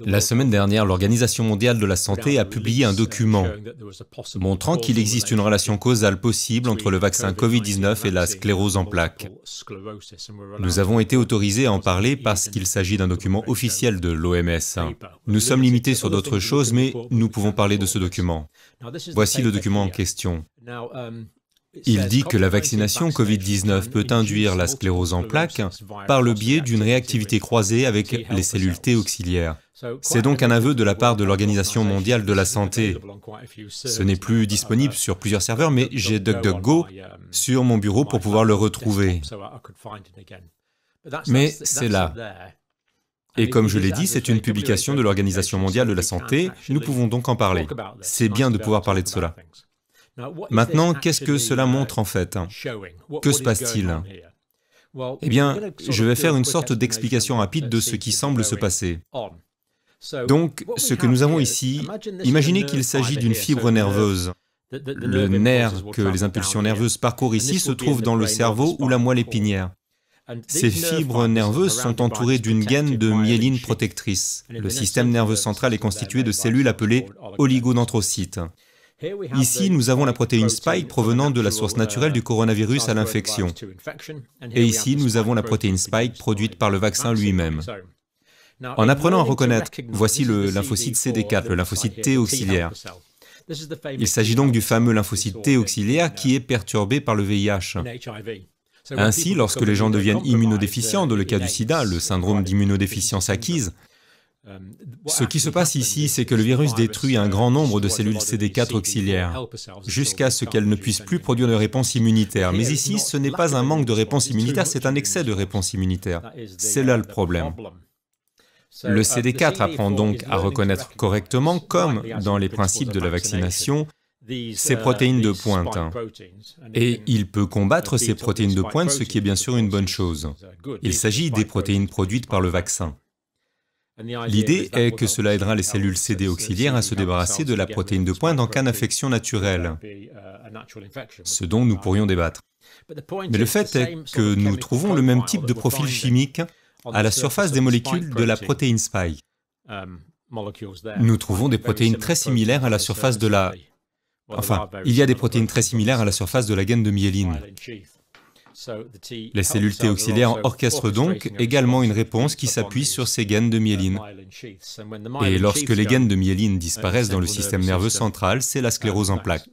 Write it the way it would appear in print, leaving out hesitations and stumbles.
La semaine dernière, l'Organisation mondiale de la santé a publié un document montrant qu'il existe une relation causale possible entre le vaccin Covid-19 et la sclérose en plaques. Nous avons été autorisés à en parler parce qu'il s'agit d'un document officiel de l'OMS. Nous sommes limités sur d'autres choses, mais nous pouvons parler de ce document. Voici le document en question. Il dit que la vaccination Covid-19 peut induire la sclérose en plaques par le biais d'une réactivité croisée avec les cellules T auxiliaires. C'est donc un aveu de la part de l'Organisation mondiale de la santé. Ce n'est plus disponible sur plusieurs serveurs, mais j'ai DuckDuckGo sur mon bureau pour pouvoir le retrouver. Mais c'est là. Et comme je l'ai dit, c'est une publication de l'Organisation mondiale de la santé, nous pouvons donc en parler. C'est bien de pouvoir parler de cela. Maintenant, qu'est-ce que cela montre en fait? Que se passe-t-il? Eh bien, je vais faire une sorte d'explication rapide de ce qui semble se passer. Donc, ce que nous avons ici, imaginez qu'il s'agit d'une fibre nerveuse. Le nerf que les impulsions nerveuses parcourent ici se trouve dans le cerveau ou la moelle épinière. Ces fibres nerveuses sont entourées d'une gaine de myéline protectrice. Le système nerveux central est constitué de cellules appelées oligodendrocytes. Ici, nous avons la protéine Spike provenant de la source naturelle du coronavirus à l'infection. Et ici, nous avons la protéine Spike produite par le vaccin lui-même. En apprenant à reconnaître, voici le lymphocyte CD4, le lymphocyte T auxiliaire. Il s'agit donc du fameux lymphocyte T auxiliaire qui est perturbé par le VIH. Ainsi, lorsque les gens deviennent immunodéficients, dans le cas du sida, le syndrome d'immunodéficience acquise, ce qui se passe ici, c'est que le virus détruit un grand nombre de cellules CD4 auxiliaires, jusqu'à ce qu'elles ne puissent plus produire de réponse immunitaire. Mais ici, ce n'est pas un manque de réponse immunitaire, c'est un excès de réponse immunitaire. C'est là le problème. Le CD4 apprend donc à reconnaître correctement, comme dans les principes de la vaccination, ces protéines de pointe. Et il peut combattre ces protéines de pointe, ce qui est bien sûr une bonne chose. Il s'agit des protéines produites par le vaccin. L'idée est que cela aidera les cellules CD auxiliaires à se débarrasser de la protéine de pointe en cas d'infection naturelle, ce dont nous pourrions débattre. Mais le fait est que nous trouvons le même type de profil chimique à la surface des molécules de la protéine Spike. Nous trouvons des protéines très similaires à la surface de la... Enfin, il y a des protéines très similaires à la surface de la gaine de myéline. Les cellules T auxiliaires orchestrent donc également une réponse qui s'appuie sur ces gaines de myéline. Et lorsque les gaines de myéline disparaissent dans le système nerveux central, c'est la sclérose en plaques.